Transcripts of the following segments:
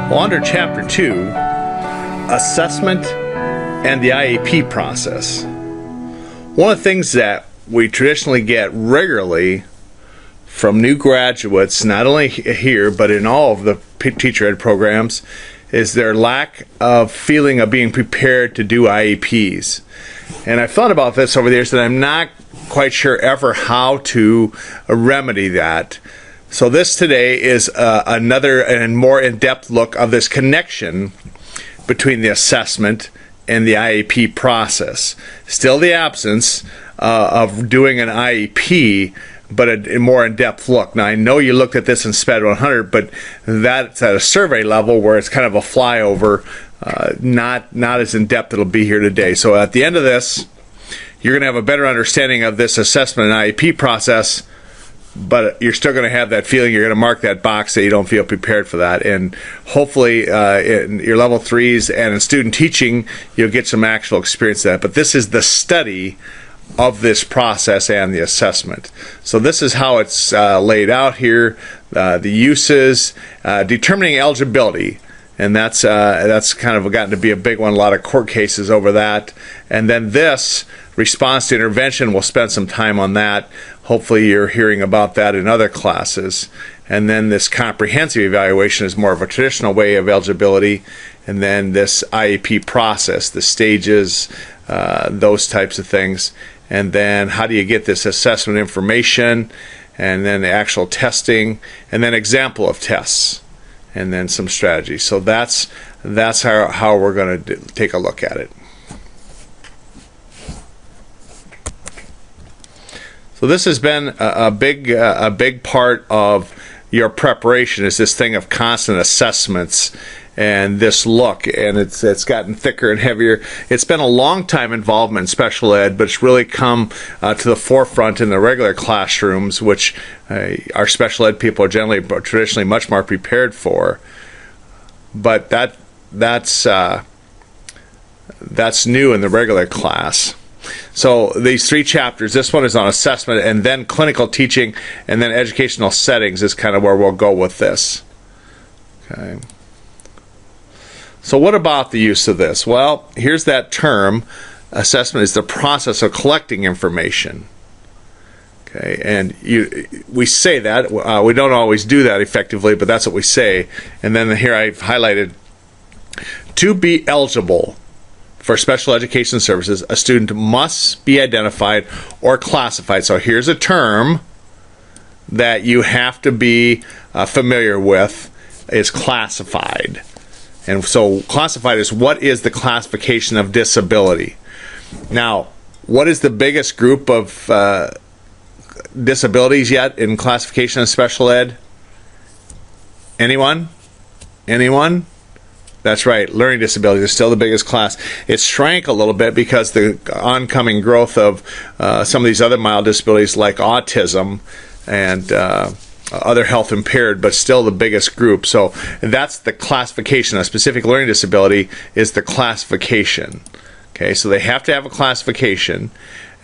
Well, under Chapter 2, Assessment and the IEP process. One of the things that we traditionally get regularly from new graduates, not only here, but in all of the teacher ed programs, is their lack of feeling of being prepared to do IEPs. And I've thought about this over the years, and I'm not quite sure ever how to remedy that. So this today is another and more in-depth look of this connection between the assessment and the IEP process. Still the absence of doing an IEP, but a more in-depth look. Now, I know you looked at this in SPED 100, but that's at a survey level where it's kind of a flyover, not as in-depth it'll be here today. So at the end of this, you're going to have a better understanding of this assessment and IEP process, but you're still going to have that feeling. You're going to mark that box that you don't feel prepared for that. And hopefully in your level 3s and in student teaching, you'll get some actual experience of that. But this is the study of this process and the assessment. So this is how it's laid out here. The uses, determining eligibility. And that's kind of gotten to be a big one, a lot of court cases over that. And then this, response to intervention, we'll spend some time on that. Hopefully you're hearing about that in other classes. And then this comprehensive evaluation is more of a traditional way of eligibility. And then this IEP process, the stages, those types of things. And then how do you get this assessment information, and then the actual testing, and then example of tests, and then some strategies. So that's how we're going to take a look at it. So this has been a big part of your preparation, is this thing of constant assessments and this look, and it's gotten thicker and heavier. It's been a long time involvement in special ed, but it's really come to the forefront in the regular classrooms, which our special ed people are traditionally much more prepared for. But that's new in the regular class. So these 3 chapters, this one is on assessment, and then clinical teaching, and then educational settings is kind of where we'll go with this. Okay. So what about the use of this? Well, here's that term. Assessment is the process of collecting information. Okay, and we say that. We don't always do that effectively, but that's what we say. And then here I've highlighted, to be eligible for special education services, a student must be identified or classified. So here's a term that you have to be familiar with, is classified. And so classified is, what is the classification of disability? Now, what is the biggest group of disabilities yet in classification of special ed? Anyone? Anyone? That's right, learning disabilities is still the biggest class. It shrank a little bit because the oncoming growth of some of these other mild disabilities like autism and other health impaired, but still the biggest group. So that's the classification. A specific learning disability is the classification. Okay, so they have to have a classification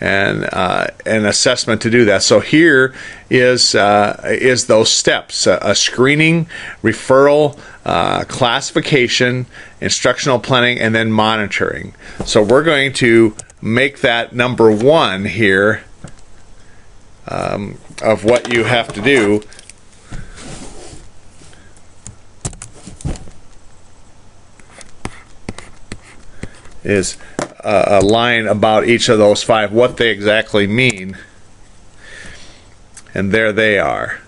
and an assessment to do that. So here is those steps: a screening, referral, classification, instructional planning, and then monitoring. So we're going to make that number 1 here of what you have to do. Is a line about each of those 5, what they exactly mean. And there they are.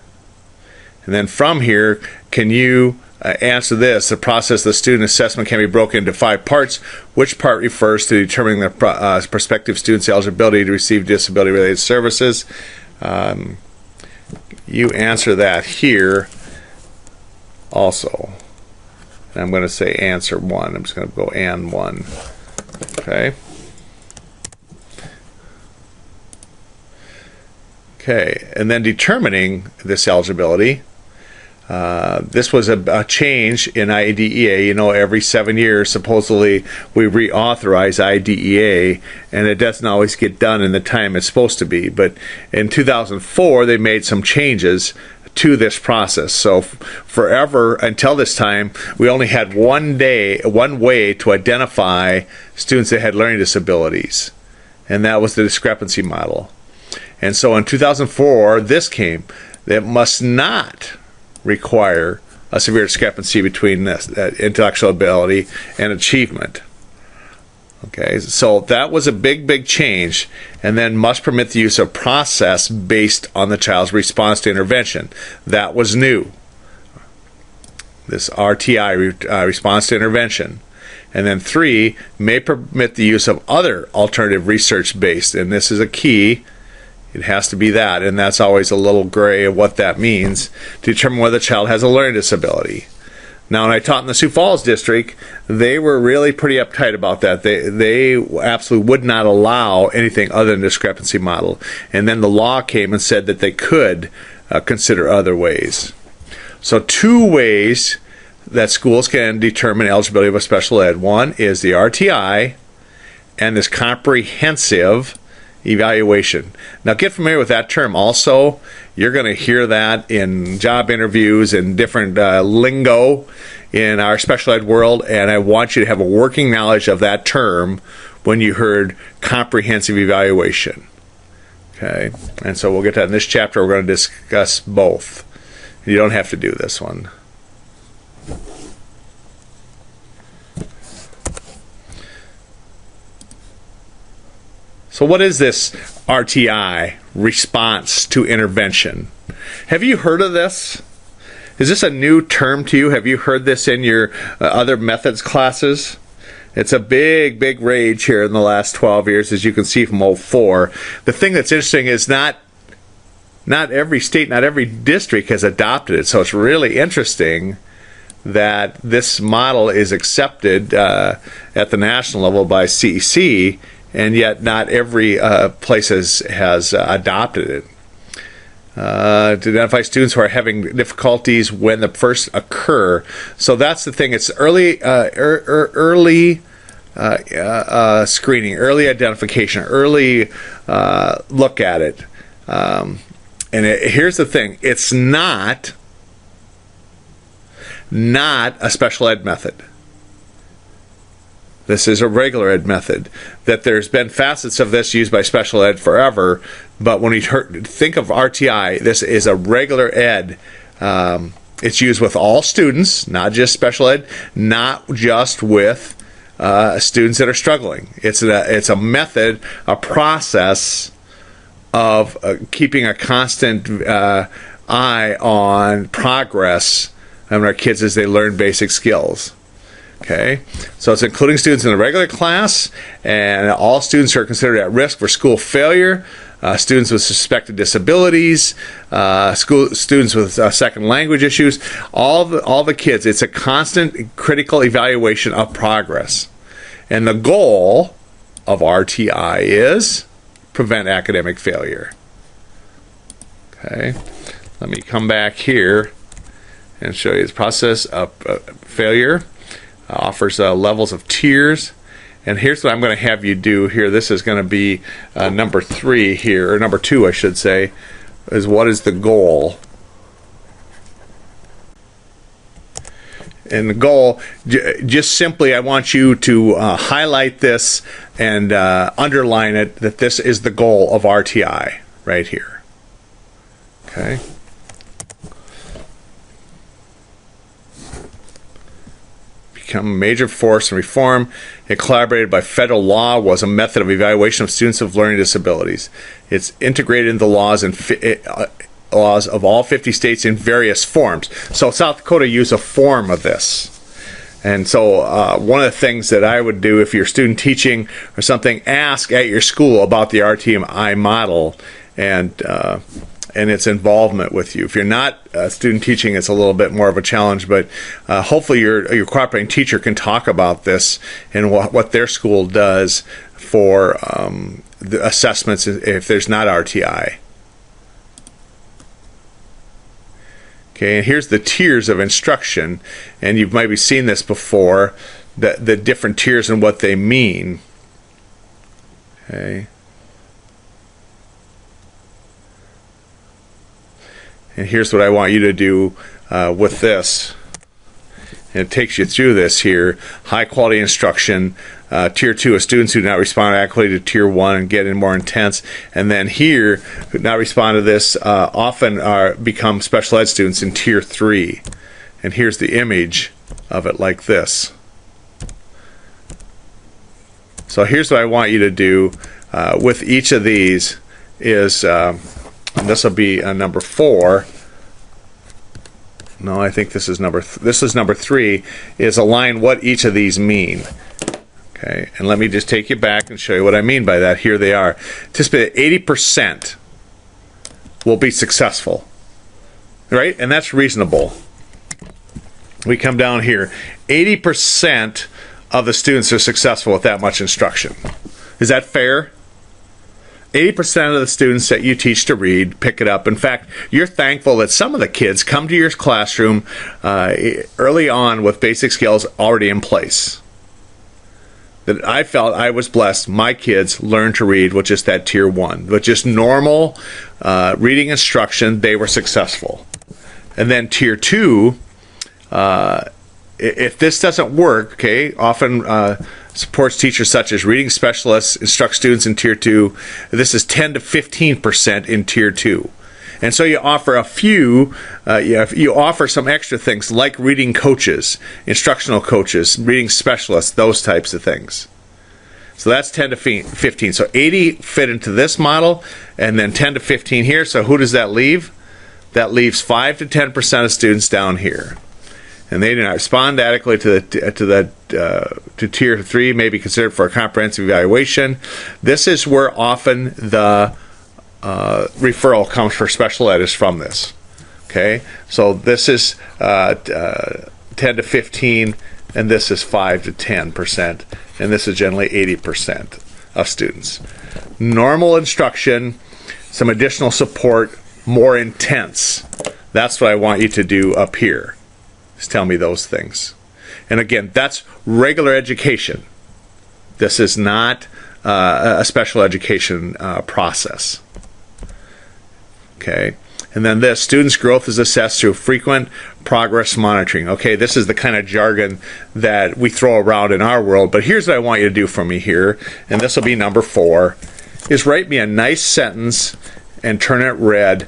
And then from here, can you answer this? The process of the student assessment can be broken into 5 parts. Which part refers to determining the prospective student's eligibility to receive disability-related services? You answer that here also. And I'm going to say answer 1. I'm just going to go and 1. Okay. Okay, and then determining this eligibility. This was a change in IDEA. You know, every 7 years, supposedly, we reauthorize IDEA, and it doesn't always get done in the time it's supposed to be. But in 2004, they made some changes to this process. So forever until this time, we only had one way to identify students that had learning disabilities, and that was the discrepancy model. And so in 2004, this came. That must not require a severe discrepancy between this intellectual ability and achievement. Okay, so that was a big change, and then must permit the use of process based on the child's response to intervention. That was new. This RTI, response to intervention. And then 3, may permit the use of other alternative research based, and this is a key. It has to be that, and that's always a little gray of what that means, to determine whether the child has a learning disability. Now, when I taught in the Sioux Falls district, they were really pretty uptight about that. They absolutely would not allow anything other than discrepancy model. And then the law came and said that they could consider other ways. So 2 ways that schools can determine eligibility of a special ed. One is the RTI and this comprehensive evaluation. Now get familiar with that term also. You're going to hear that in job interviews and different lingo in our special ed world, and I want you to have a working knowledge of that term when you heard comprehensive evaluation. Okay, and so we'll get to that in this chapter. We're going to discuss both. You don't have to do this one. So what is this RTI, response to intervention? Have you heard of this? Is this a new term to you? Have you heard this in your other methods classes? It's a big rage here in the last 12 years, as you can see from 04. The thing that's interesting is not every state, not every district has adopted it. So it's really interesting that this model is accepted at the national level by CEC, and yet not every place has adopted it. To identify students who are having difficulties when the first occur. So that's the thing. It's early screening, early identification, early look at it. Here's the thing. It's not a special ed method. This is a regular ed method. That there's been facets of this used by special ed forever, but when you think of RTI, this is a regular ed. It's used with all students, not just special ed, not just with students that are struggling. It's a method, a process of keeping a constant eye on progress of our kids as they learn basic skills. Okay, so it's including students in the regular class, and all students who are considered at risk for school failure, students with suspected disabilities, students with second language issues, all the kids. It's a constant critical evaluation of progress. And the goal of RTI is prevent academic failure. Okay, let me come back here and show you the process of failure. Offers levels of tiers, and here's what I'm going to have you do here. This is going to be number 3 here, or number 2 I should say, is what is the goal. And the goal, just simply I want you to highlight this and underline it, that this is the goal of RTI right here. Okay. Become a major force in reform. It collaborated by federal law, was a method of evaluation of students with learning disabilities. It's integrated into the laws and laws of all 50 states in various forms. So South Dakota used a form of this. And so one of the things that I would do if you're student teaching or something, ask at your school about the RTI model and its involvement with you. If you're not student teaching, it's a little bit more of a challenge, but hopefully your cooperating teacher can talk about this and what their school does for the assessments if there's not RTI. Okay, and here's the tiers of instruction, and you've maybe seen this before, the different tiers and what they mean. Okay. And here's what I want you to do with this. And it takes you through this here. High quality instruction. Tier 2 are students who do not respond adequately to Tier 1 and get in more intense. And then here, who do not respond to this, often become special ed students in Tier 3. And here's the image of it like this. So here's what I want you to do with each of these is, and this will be number 4. No, I think this is number 3, is align what each of these mean. Okay, and let me just take you back and show you what I mean by that. Here they are. Anticipate 80% will be successful, right? And that's reasonable. We come down here. 80% of the students are successful with that much instruction. Is that fair? 80% of the students that you teach to read pick it up. In fact, you're thankful that some of the kids come to your classroom early on with basic skills already in place. That I felt I was blessed. My kids learned to read with just that Tier 1. With just normal reading instruction, they were successful. And then Tier 2, if this doesn't work, okay, often supports teachers such as reading specialists, instruct students in Tier 2. This is 10 to 15% in Tier 2. And so you offer a few, you offer some extra things like reading coaches, instructional coaches, reading specialists, those types of things. So that's 10 to 15. So 80 fit into this model, and then 10 to 15 here. So who does that leave? That leaves 5 to 10% of students down here. And they do not respond adequately to Tier 3, may be considered for a comprehensive evaluation. This is where often the referral comes for special ed is from this. Okay, so this is 10 to 15, and this is 5 to 10%, and this is generally 80% of students. Normal instruction, some additional support, more intense. That's what I want you to do up here. Just tell me those things. And again, that's regular education. This is not a special education process. Okay, and then this, students' growth is assessed through frequent progress monitoring. Okay, this is the kind of jargon that we throw around in our world, but here's what I want you to do for me here, and this will be number 4, is write me a nice sentence and turn it red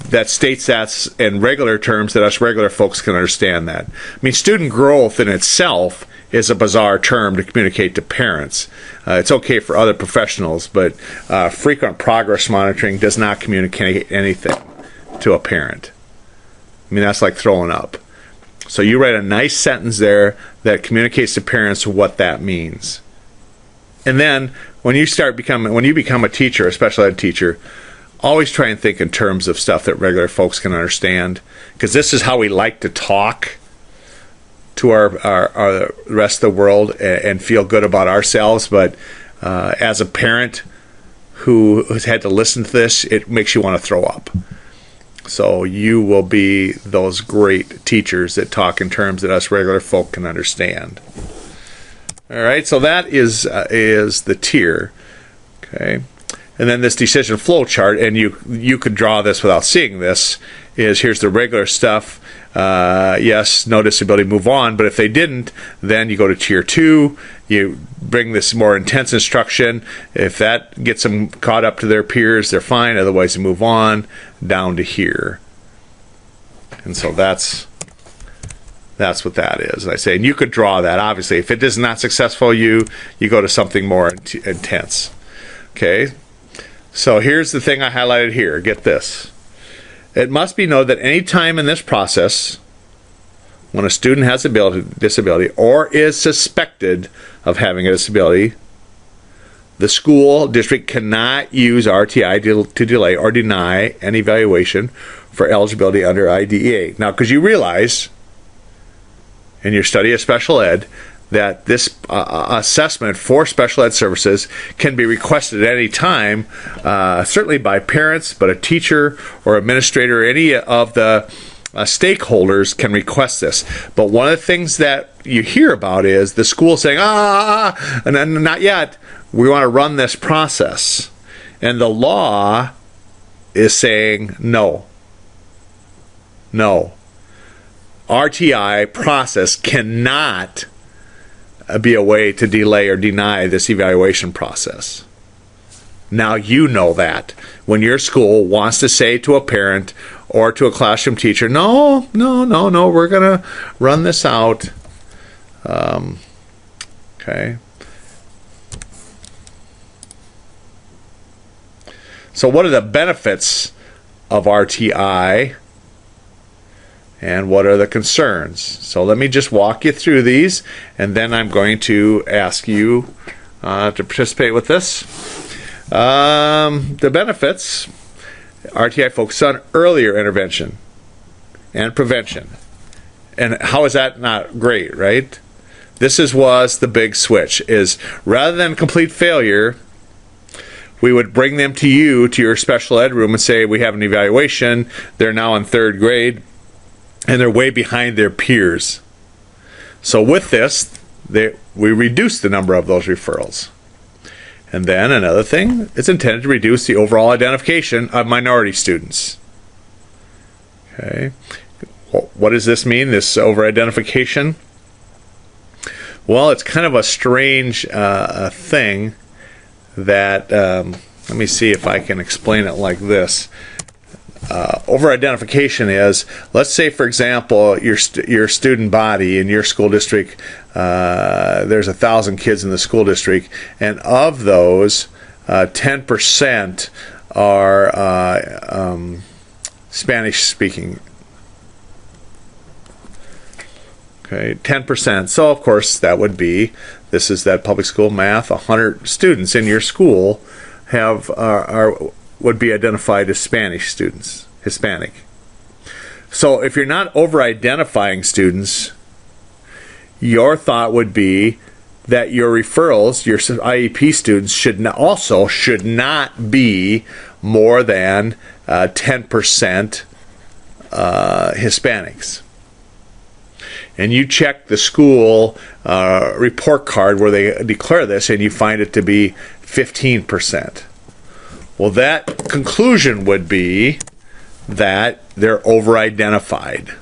that states that in regular terms that us regular folks can understand that. I mean, student growth in itself is a bizarre term to communicate to parents. It's okay for other professionals, but frequent progress monitoring does not communicate anything to a parent. I mean, that's like throwing up. So you write a nice sentence there that communicates to parents what that means. And then when you become a teacher, a special ed teacher, always try and think in terms of stuff that regular folks can understand, because this is how we like to talk to our rest of the world and feel good about ourselves. But as a parent who has had to listen to this, it makes you want to throw up. So you will be those great teachers that talk in terms that us regular folk can understand. All right, so that is the tier. Okay. And then this decision flow chart, and you could draw this without seeing this, is here's the regular stuff. Yes, no disability, move on. But if they didn't, then you go to Tier 2. You bring this more intense instruction. If that gets them caught up to their peers, they're fine. Otherwise, you move on down to here. And so that's what that is. And I say, and you could draw that. Obviously, if it is not successful, you go to something more intense. Okay. So here's the thing I highlighted here. Get this. It must be noted that any time in this process, when a student has a disability or is suspected of having a disability, the school district cannot use RTI to delay or deny an evaluation for eligibility under IDEA. Now, because you realize in your study of special ed that this assessment for special ed services can be requested at any time, certainly by parents, but a teacher or administrator, any of the stakeholders can request this. But one of the things that you hear about is the school saying, and then not yet, we want to run this process. And the law is saying no. No. RTI process cannot be a way to delay or deny this evaluation process. Now you know that. When your school wants to say to a parent or to a classroom teacher, no, we're going to run this out. Okay. So what are the benefits of RTI and what are the concerns? So let me just walk you through these, and then I'm going to ask you to participate with this. The benefits: RTI focuses on earlier intervention and prevention. And how is that not great, right? This was the big switch, is rather than complete failure, we would bring them to you, to your special ed room, and say, we have an evaluation. They're now in 3rd grade, and they're way behind their peers. So with this, we reduce the number of those referrals. And then another thing, it's intended to reduce the overall identification of minority students. Okay. What does this mean, this over-identification? Well, it's kind of a strange thing that, let me see if I can explain it like this. Over-identification is, let's say, for example, your student body in your school district, there's 1,000 kids in the school district, and of those, 10% are Spanish-speaking. Okay, 10%. So, of course, that would be, this is that public school math, 100 students in your school would be identified as Spanish students, Hispanic. So if you're not over-identifying students, your thought would be that your referrals, your IEP students, should not be more than 10% Hispanics. And you check the school report card where they declare this, and you find it to be 15%. Well, that conclusion would be that they're over-identified.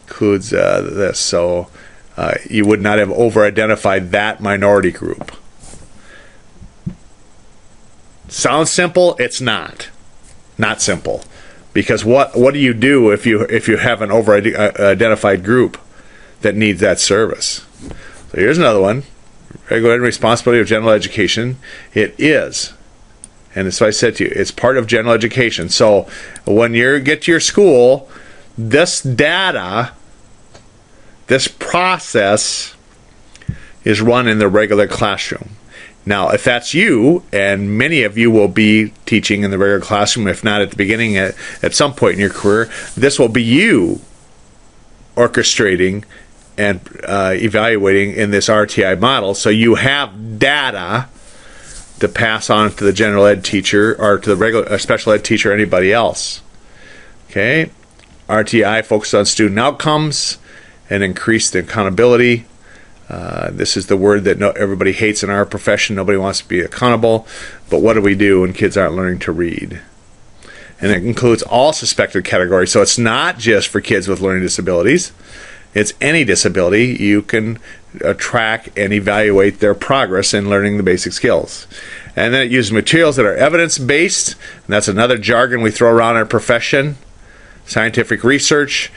Includes this. So you would not have over-identified that minority group. Sounds simple? It's not. Not simple. Because what do you do if you have an over-identified group that needs that service? So here's another one. Regular and responsibility of general education. It is. And as I said to you, it's part of general education. So when you get to your school, this data, this process is run in the regular classroom. Now, if that's you, and many of you will be teaching in the regular classroom, if not at the beginning, at some point in your career, this will be you orchestrating and evaluating in this RTI model. So you have data to pass on to the general ed teacher or to the regular special ed teacher or anybody else. Okay? RTI focuses on student outcomes and increased accountability. This is the word that everybody hates in our profession. Nobody wants to be accountable. But what do we do when kids aren't learning to read? And it includes all suspected categories. So it's not just for kids with learning disabilities. It's any disability. You can track and evaluate their progress in learning the basic skills. And then it uses materials that are evidence-based. And that's another jargon we throw around in our profession. Scientific research.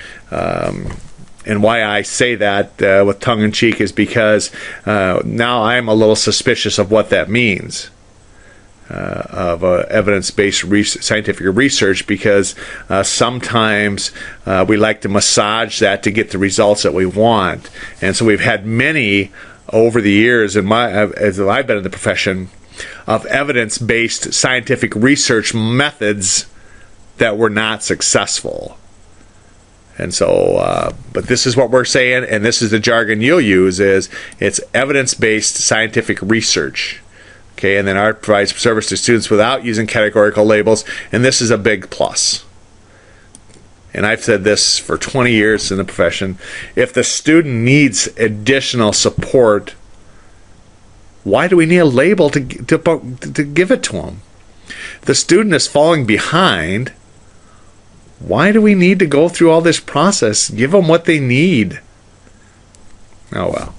And why I say that with tongue-in-cheek is because now I'm a little suspicious of what that means, of evidence-based scientific research, because sometimes we like to massage that to get the results that we want. And so we've had many over the years, as I've been in the profession, of evidence-based scientific research methods that were not successful. And so, but this is what we're saying, and this is the jargon you'll use, is it's evidence-based scientific research. Okay, and then art provides service to students without using categorical labels, and this is a big plus. And I've said this for 20 years in the profession. If the student needs additional support, why do we need a label to give it to them? If the student is falling behind, Why do we need to go through all this process? Give them what they need. Oh, well.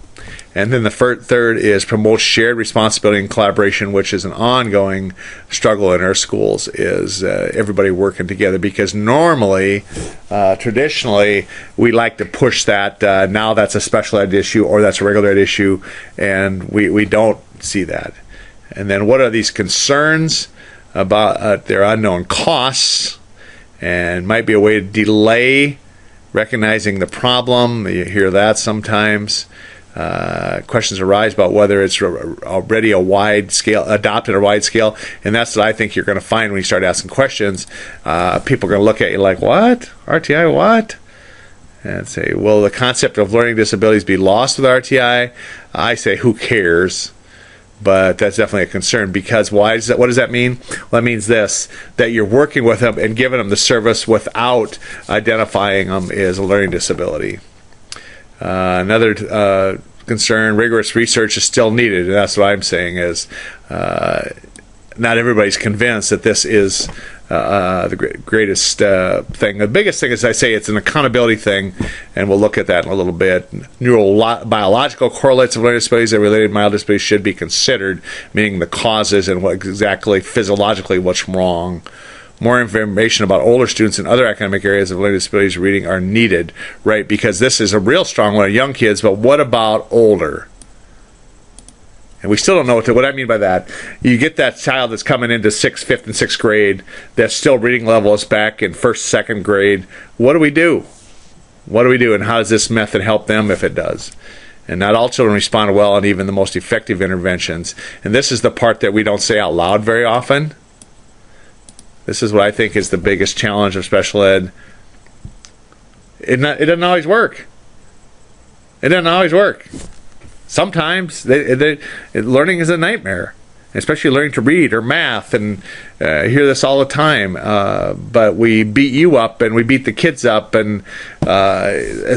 And then the third is promote shared responsibility and collaboration, which is an ongoing struggle in our schools, is everybody working together. Because normally, traditionally, we like to push that. Now that's a special ed issue or that's a regular ed issue, and we don't see that. And then what are these concerns about their unknown costs, and might be a way to delay recognizing the problem. You hear that sometimes. Questions arise about whether it's already adopted a wide scale, and that's what I think you're going to find when you start asking questions. People are going to look at you like, what? RTI, what? And say, will the concept of learning disabilities be lost with RTI? I say, who cares? But that's definitely a concern, because why is that? What does that mean? Well, that means this, that you're working with them and giving them the service without identifying them as a learning disability. Another concern, rigorous research is still needed, and that's what I'm saying is not everybody's convinced that this is the greatest thing. The biggest thing is, I say, it's an accountability thing, and we'll look at that in a little bit. Biological correlates of learning disabilities and related mild disabilities should be considered, meaning the causes and what exactly physiologically what's wrong. More information about older students in other academic areas of learning disabilities reading are needed, right? Because this is a real strong one of young kids, but what about older? And we still don't know what I mean by that. You get that child that's coming into 6th, 5th, and 6th grade that's still reading level is back in 1st, 2nd grade. What do we do? What do we do, and how does this method help them if it does? And not all children respond well on even the most effective interventions. And this is the part that we don't say out loud very often. This is what I think is the biggest challenge of special ed. It doesn't always work. It doesn't always work. Sometimes learning is a nightmare, especially learning to read or math, and I hear this all the time. But we beat you up and we beat the kids up, and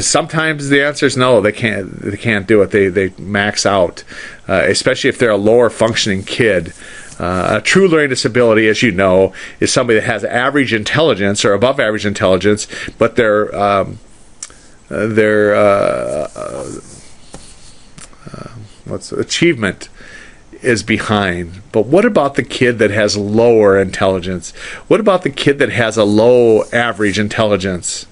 sometimes the answer is no. They can't do it. They max out, especially if they're a lower functioning kid. A true learning disability, as you know, is somebody that has average intelligence or above average intelligence, but their achievement is behind. But what about the kid that has lower intelligence? What about the kid that has a low average intelligence?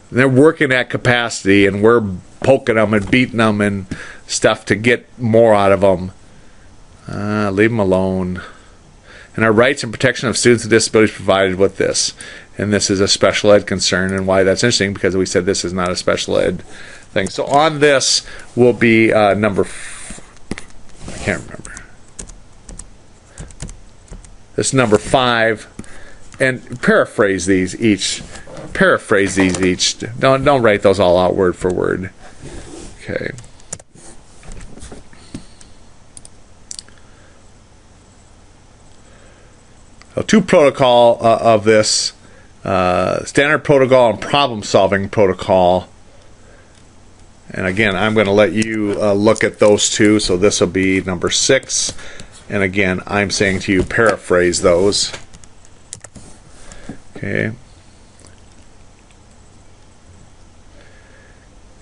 They're working at capacity, and we're poking them and beating them and stuff to get more out of them. Leave them alone. And our rights and protection of students with disabilities provided with this. And this is a special ed concern, and why that's interesting, because we said this is not a special ed thing. So on this will be I can't remember. This is number 5. And paraphrase these each. Don't write those all out word for word. Okay. So 2 protocol of this, standard protocol and problem-solving protocol. And again, I'm going to let you look at those 2. So this will be number 6. And again, I'm saying to you, paraphrase those. Okay.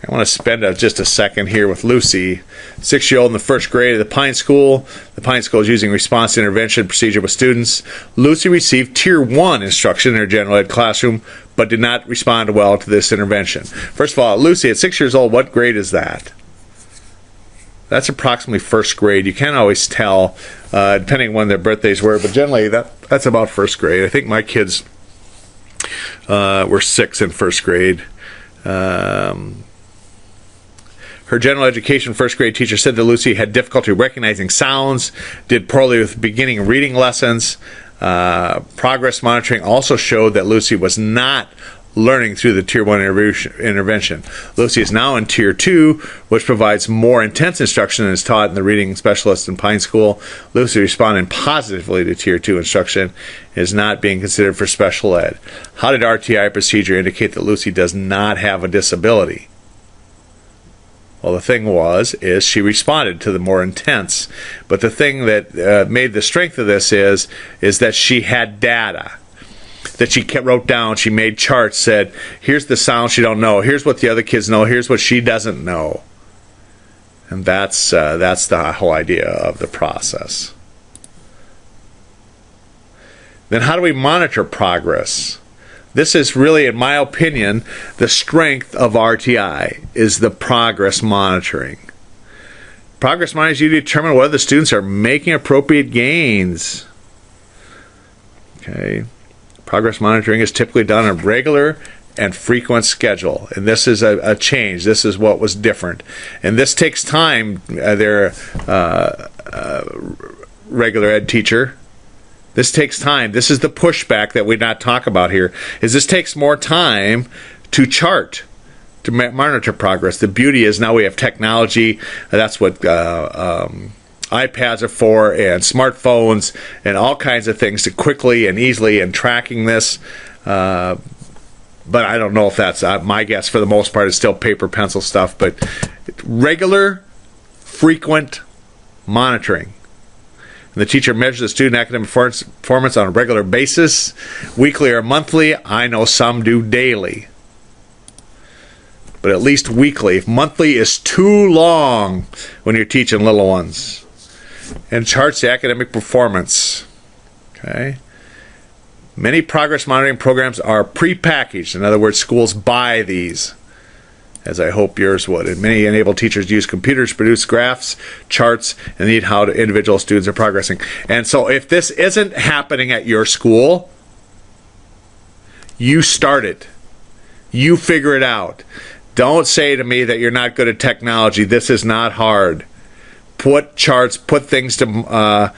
I want to spend just a second here with Lucy, 6-year-old in the 1st grade of the Pine School. The Pine School is using response to intervention procedure with students. Lucy received Tier 1 instruction in her general ed classroom, but did not respond well to this intervention. First of all, Lucy, at 6 years old, what grade is that? That's approximately 1st grade. You can't always tell, depending on when their birthdays were, but generally that's about 1st grade. I think my kids were 6 in 1st grade. Her general education 1st grade teacher said that Lucy had difficulty recognizing sounds, did poorly with beginning reading lessons. Progress monitoring also showed that Lucy was not learning through the Tier 1 intervention. Lucy is now in Tier 2, which provides more intense instruction and is taught in the reading specialist in Pine School. Lucy responded positively to Tier 2 instruction and is not being considered for special ed. How did RTI procedure indicate that Lucy does not have a disability? Well, the thing is she responded to the more intense. But the thing that made the strength of this is that she had data. that she wrote down. She made charts, said, here's the sound she don't know, here's what the other kids know, here's what she doesn't know. And that's the whole idea of the process. Then how do we monitor progress? This is really, in my opinion, the strength of RTI, is the progress monitoring. Progress monitors you determine whether the students are making appropriate gains. Okay. Progress monitoring is typically done on a regular and frequent schedule. And this is a change. This is what was different. And this takes time, regular ed teacher. This takes time. This is the pushback that we not talk about here, is this takes more time to chart, to monitor progress. The beauty is now we have technology. That's what iPads are for, and smartphones, and all kinds of things to quickly and easily and tracking this. But I don't know if that's my guess. For the most part, it's still paper, pencil stuff. But regular, frequent monitoring. And the teacher measures the student academic performance on a regular basis, weekly or monthly. I know some do daily, but at least weekly. If monthly is too long when you're teaching little ones. And charts the academic performance. Okay. Many progress monitoring programs are pre-packaged. In other words, schools buy these, as I hope yours would. And many enable teachers to use computers to produce graphs, charts, and need how individual students are progressing. And so if this isn't happening at your school, you start it. You figure it out. Don't say to me that you're not good at technology. This is not hard. Put charts, put things to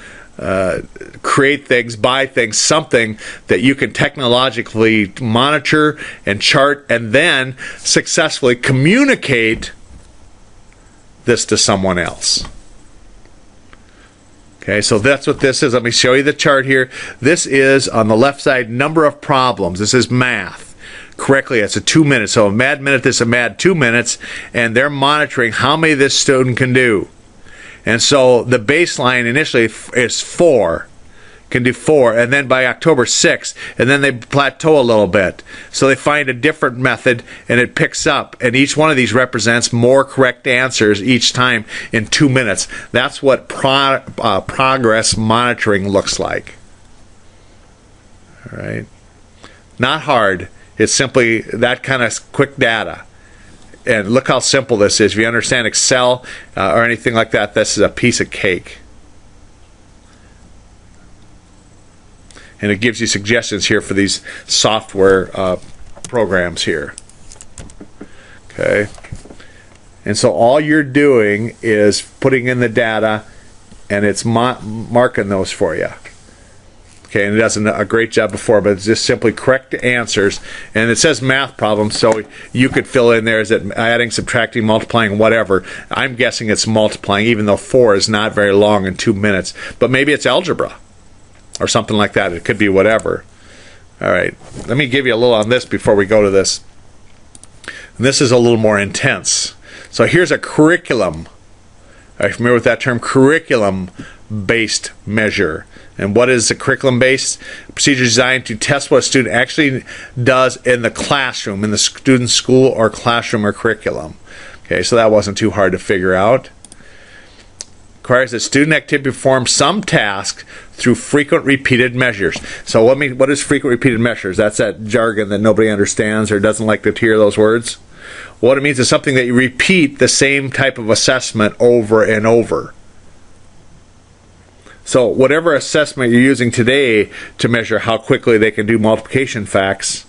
create things, buy things, something that you can technologically monitor and chart, and then successfully communicate this to someone else. Okay, so that's what this is. Let me show you the chart here. This is, on the left side, number of problems. This is math. Correctly, it's a 2 minutes. So a mad minute, this is a mad 2 minutes, and they're monitoring how many this student can do. And so the baseline initially is 4, can do 4, and then by October 6th, and then they plateau a little bit. So they find a different method, and it picks up. And each one of these represents more correct answers each time in 2 minutes. That's what progress monitoring looks like. All right. Not hard. It's simply that kind of quick data. And look how simple this is. If you understand Excel or anything like that, this is a piece of cake. And it gives you suggestions here for these software programs here. Okay. And so all you're doing is putting in the data, and it's marking those for you. Okay, and it does a great job before, but it's just simply correct answers. And it says math problems, so you could fill in there, is it adding, subtracting, multiplying, whatever. I'm guessing it's multiplying, even though 4 is not very long in 2 minutes. But maybe it's algebra or something like that. It could be whatever. All right, let me give you a little on this before we go to this. And this is a little more intense. So here's a curriculum. Are you familiar with that term? Curriculum-based measure. And what is a curriculum-based? Procedure designed to test what a student actually does in the classroom, in the student's school or classroom or curriculum. Okay, so that wasn't too hard to figure out. Requires that student activity perform some task through frequent repeated measures. So what is frequent repeated measures? That's that jargon that nobody understands or doesn't like to hear those words. What it means is something that you repeat the same type of assessment over and over. So whatever assessment you're using today to measure how quickly they can do multiplication facts,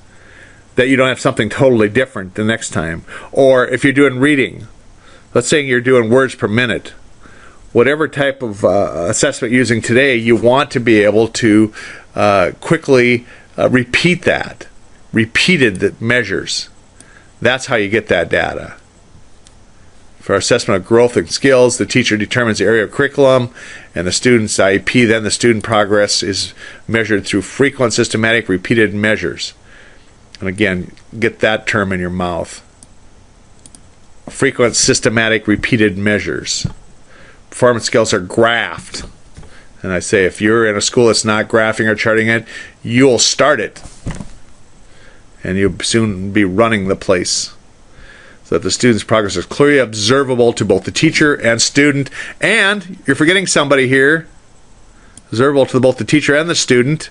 that you don't have something totally different the next time. Or if you're doing reading, let's say you're doing words per minute. Whatever type of assessment you're using today, you want to be able to quickly repeat that. Repeated measures. That's how you get that data. For assessment of growth and skills, the teacher determines the area of curriculum, and the student's IEP, then the student progress is measured through frequent, systematic, repeated measures. And again, get that term in your mouth. Frequent, systematic, repeated measures. Performance skills are graphed. And I say, if you're in a school that's not graphing or charting it, you'll start it. and you'll soon be running the place. So that the student's progress is clearly observable to both the teacher and student. And you're forgetting somebody here. Observable to both the teacher and the student.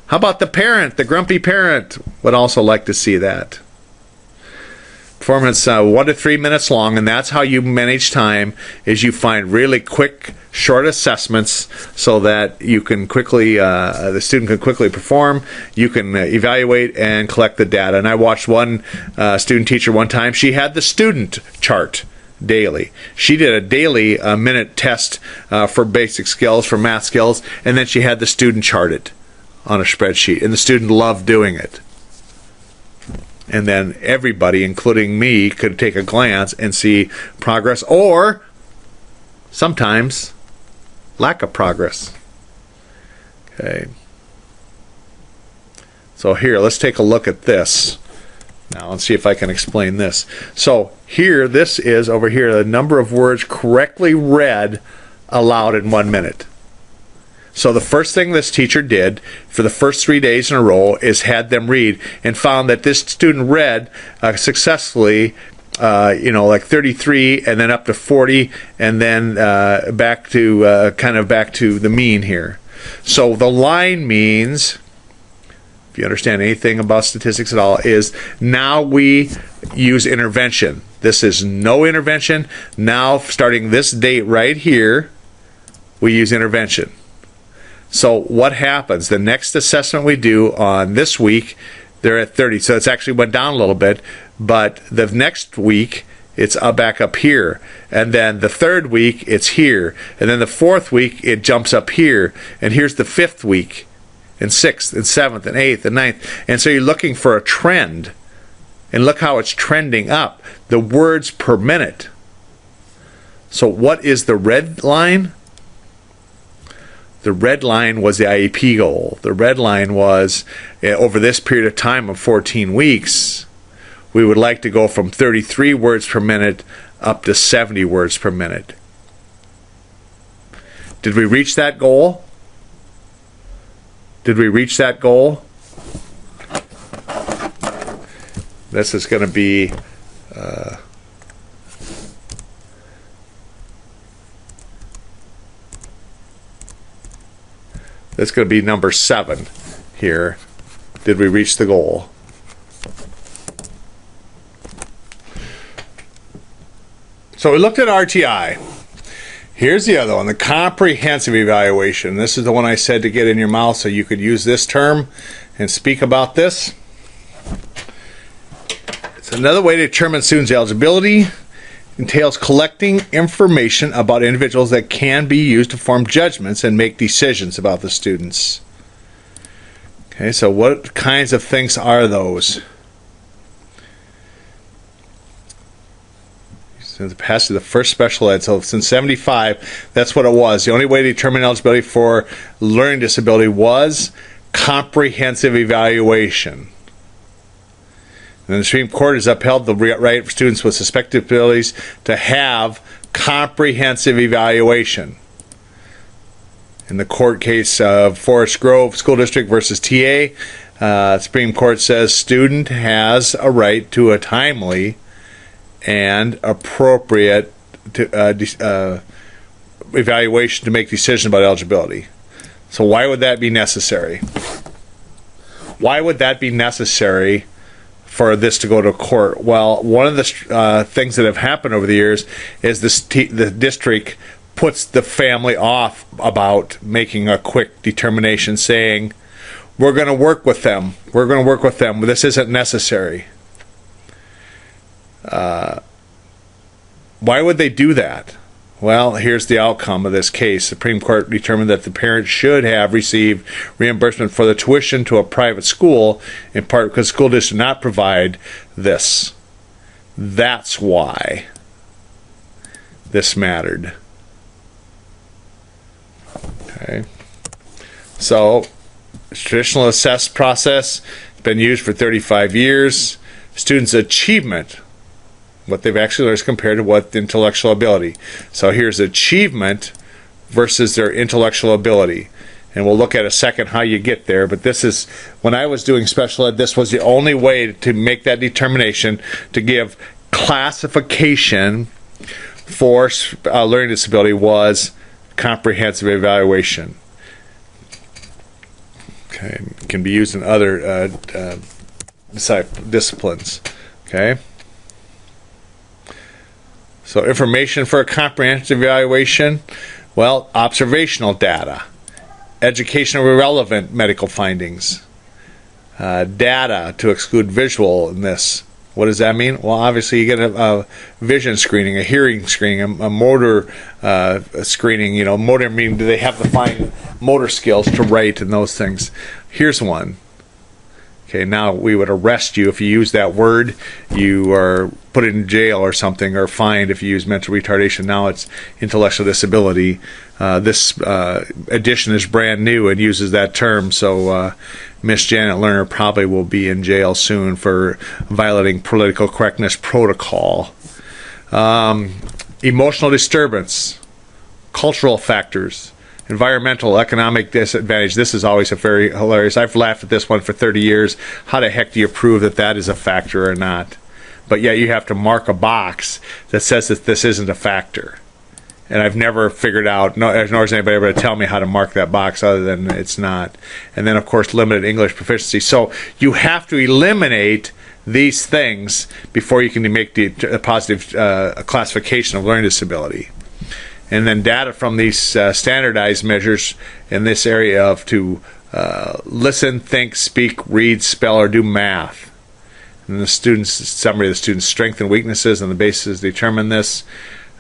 How about the parent? The grumpy parent would also like to see that. Performance 1 to 3 minutes long, and that's how you manage time, is you find really quick, short assessments so that you can quickly, the student can quickly perform, you can evaluate and collect the data. And I watched one student teacher one time. She had the student chart daily. She did a daily minute test for basic skills, for math skills, and then she had the student charted on a spreadsheet, and the student loved doing it. And then everybody, including me, could take a glance and see progress, or sometimes lack of progress. Okay. So here, let's take a look at this. Now, let's see if I can explain this. So here, this is, over here, the number of words correctly read aloud in 1 minute. So the first thing this teacher did for the first 3 days in a row is had them read, and found that this student read successfully, like 33, and then up to 40, and then back to back to the mean here. So the line means, if you understand anything about statistics at all, is now we use intervention. This is no intervention. Now, starting this date right here, we use intervention. So what happens? The next assessment we do on this week, they're at 30. So it's actually went down a little bit. But the next week, it's back up here. And then the third week, it's here. And then the fourth week, it jumps up here. And here's the fifth week, and sixth, and seventh, and eighth, and ninth. And so you're looking for a trend. And look how it's trending up. The words per minute. So what is the red line? The red line was the IEP goal. The red line was, over this period of time of 14 weeks, we would like to go from 33 words per minute up to 70 words per minute. Did we reach that goal? Did we reach that goal? This is going to be that's going to be number 7 here. Did we reach the goal? So we looked at RTI. Here's the other one, the comprehensive evaluation. This is the one I said to get in your mouth so you could use this term and speak about this. It's another way to determine students' eligibility. Entails collecting information about individuals that can be used to form judgments and make decisions about the students. Okay, so what kinds of things are those? Since the passage of the first special ed, so since 75, that's what it was. The only way to determine eligibility for learning disability was comprehensive evaluation. And the Supreme Court has upheld the right for students with suspected disabilities to have comprehensive evaluation. In the court case of Forest Grove School District versus TA, Supreme Court says student has a right to a timely and appropriate evaluation to make decisions about eligibility. So why would that be necessary? Why would that be necessary for this to go to court? Well, one of the things that have happened over the years is the district puts the family off about making a quick determination, saying, we're going to work with them. We're going to work with them. This isn't necessary. Why would they do that? Well, here's the outcome of this case. Supreme Court determined that the parent should have received reimbursement for the tuition to a private school, in part because the school district did not provide this. That's why this mattered. Okay. So, traditional assess process has been used for 35 years. Students' achievement, what they've actually learned, is compared to what the intellectual ability. So here's achievement versus their intellectual ability. And we'll look at a second how you get there. But this is, when I was doing special ed, this was the only way to make that determination, to give classification for learning disability, was comprehensive evaluation. Okay, it can be used in other disciplines. Okay. So information for a comprehensive evaluation, well, observational data, educational relevant medical findings, data to exclude visual in this. What does that mean? Well, obviously you get a vision screening, a hearing screening, a motor screening. You know, motor meaning, do they have the fine motor skills to write and those things. Here's one. Okay, now we would arrest you if you use that word. You are put in jail or something, or fined if you use mental retardation. Now it's intellectual disability. This edition is brand new and uses that term, so Miss Janet Lerner probably will be in jail soon for violating political correctness protocol. Emotional disturbance, cultural factors, environmental, economic disadvantage. This is always a very hilarious. I've laughed at this one for 30 years. How the heck do you prove that that is a factor or not? But yet you have to mark a box that says that this isn't a factor. And I've never figured out, nor has anybody ever to tell me how to mark that box other than it's not. And then, of course, limited English proficiency. So you have to eliminate these things before you can make the positive classification of learning disability. And then data from these standardized measures in this area of to listen, think, speak, read, spell, or do math. And the students, summary of the students' strengths and weaknesses and the basis determine this,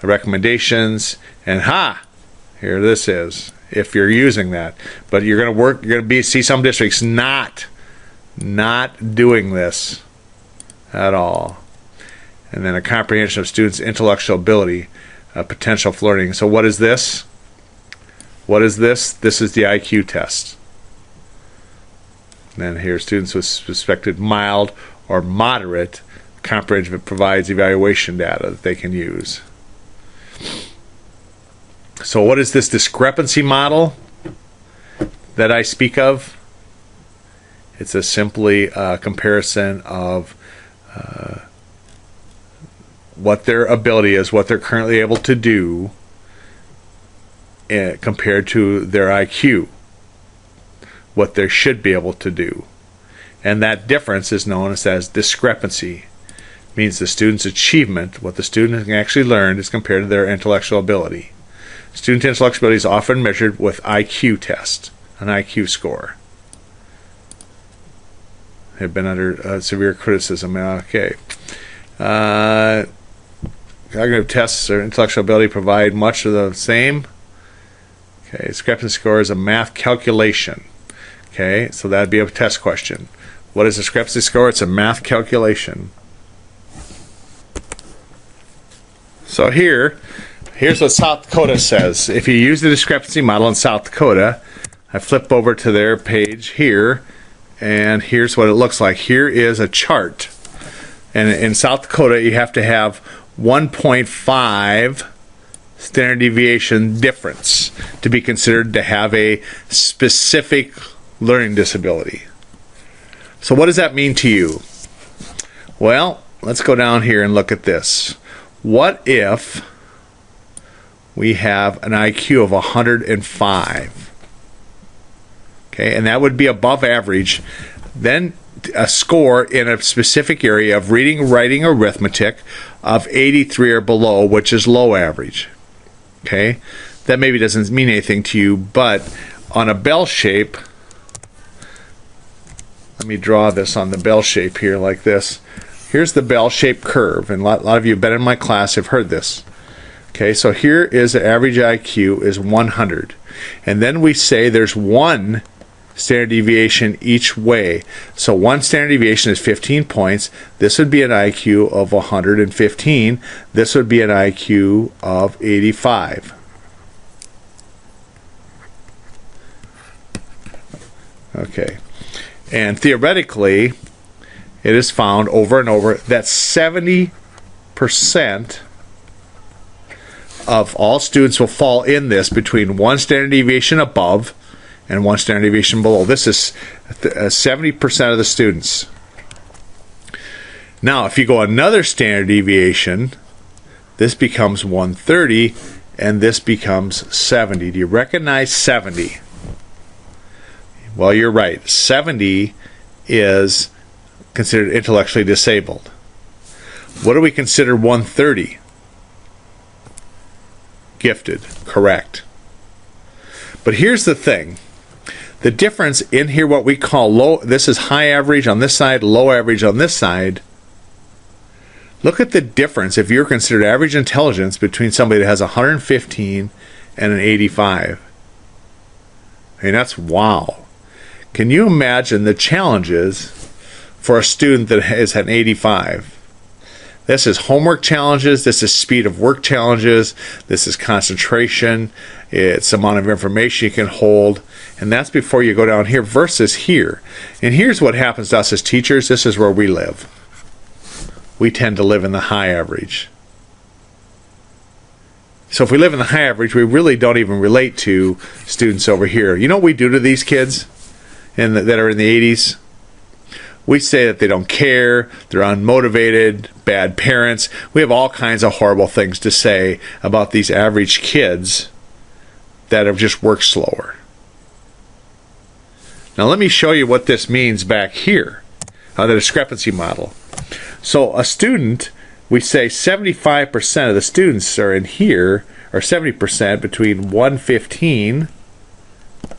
recommendations, and here this is, if you're using that. But you're going to see some districts not doing this at all. And then a comprehension of students' intellectual ability, potential for learning. So what is this? What is this? This is the IQ test. And then here, students with suspected mild or moderate comprehension provides evaluation data that they can use. So what is this discrepancy model that I speak of? It's a simply comparison of what their ability is, what they're currently able to do, compared to their IQ, what they should be able to do. And that difference is known as discrepancy. It means the student's achievement, what the student actually learned, is compared to their intellectual ability. Student intellectual ability is often measured with IQ test, an IQ score. They've been under severe criticism. Okay. Cognitive tests or intellectual ability provide much of the same. Okay, discrepancy score is a math calculation. Okay, so that'd be a test question. What is discrepancy score? It's a math calculation. So here's what South Dakota says. If you use the discrepancy model in South Dakota, I flip over to their page here, and here's what it looks like. Here is a chart. And in South Dakota, you have to have 1.5 standard deviation difference to be considered to have a specific learning disability. So what does that mean to you? Well, let's go down here and look at this. What if we have an IQ of 105? Okay, and that would be above average. Then a score in a specific area of reading, writing, or arithmetic of 83 or below, which is low average. Okay, that maybe doesn't mean anything to you, but on a bell shape, let me draw this on the bell shape here like this. Here's the bell-shaped curve, and a lot of you have been in my class, have heard this. Okay, so here is the average IQ is 100, and then we say there's one standard deviation each way. So one standard deviation is 15 points. This would be an IQ of 115. This would be an IQ of 85. Okay, and theoretically, it is found over and over that 70% of all students will fall in this between one standard deviation above and 1 standard deviation below. This is 70% of the students. Now, if you go another standard deviation, this becomes 130, and this becomes 70. Do you recognize 70? Well, you're right. 70 is considered intellectually disabled. What do we consider 130? Gifted. Correct. But here's the thing. The difference in here, what we call low, this is high average on this side, low average on this side. Look at the difference if you're considered average intelligence between somebody that has 115 and an 85. I mean, that's wow. Can you imagine the challenges for a student that has an 85? This is homework challenges, this is speed of work challenges, this is concentration, it's the amount of information you can hold, and that's before you go down here versus here. And here's what happens to us as teachers. This is where we live. We tend to live in the high average. So if we live in the high average, we really don't even relate to students over here. You know what we do to these kids that are in the 80s? We say that they don't care, they're unmotivated, bad parents. We have all kinds of horrible things to say about these average kids that have just worked slower. Now let me show you what this means back here, the discrepancy model. So a student, we say 75% of the students are in here, or 70% between 115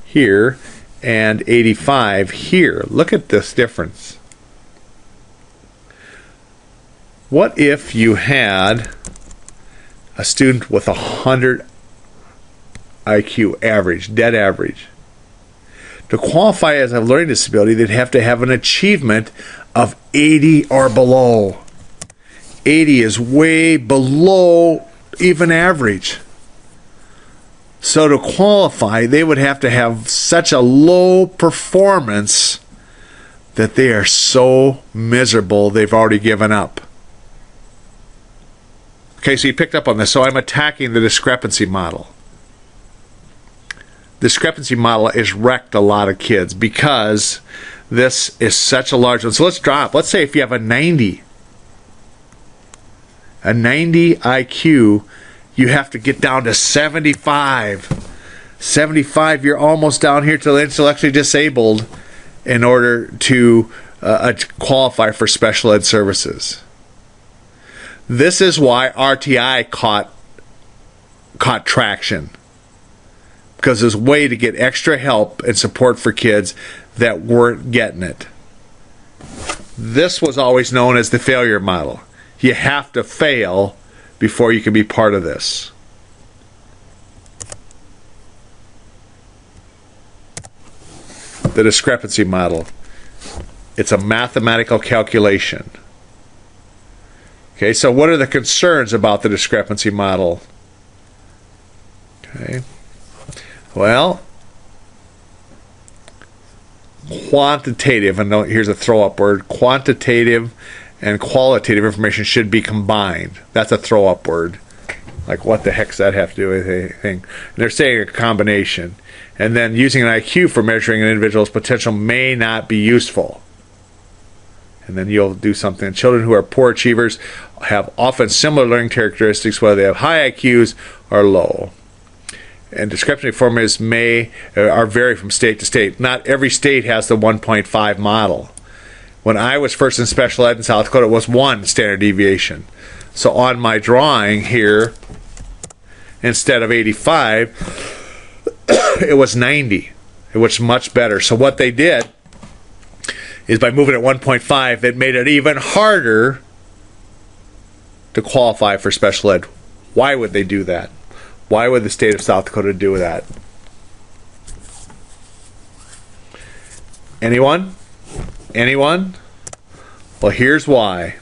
here and 85 here. Look at this difference. What if you had a student with 100 IQ average, dead average? To qualify as a learning disability, they'd have to have an achievement of 80 or below. 80 is way below even average. So to qualify, they would have to have such a low performance that they are so miserable they've already given up. Okay, so you picked up on this. So I'm attacking the discrepancy model. Discrepancy model has wrecked a lot of kids because this is such a large one. So let's drop. Let's say if you have a 90 IQ, you have to get down to 75. 75, you're almost down here to intellectually disabled in order to qualify for special ed services. This is why RTI caught traction, because there's a way to get extra help and support for kids that weren't getting it. This was always known as the failure model. You have to fail before you can be part of this. The discrepancy model. It's a mathematical calculation. Okay, so what are the concerns about the discrepancy model? Okay. Well, quantitative, and here's a throw-up word, quantitative and qualitative information should be combined. That's a throw-up word. Like, what the heck does that have to do with anything? And they're saying a combination. And then using an IQ for measuring an individual's potential may not be useful. And then you'll do something. Children who are poor achievers have often similar learning characteristics, whether they have high IQs or low. And discrepancy formulas vary from state to state. Not every state has the 1.5 model. When I was first in special ed in South Dakota, it was 1 standard deviation. So on my drawing here, instead of 85, it was 90. It was much better. So what they did is by moving at 1.5, it made it even harder to qualify for special ed. Why would they do that? Why would the state of South Dakota do that? Anyone? Anyone? Well, here's why.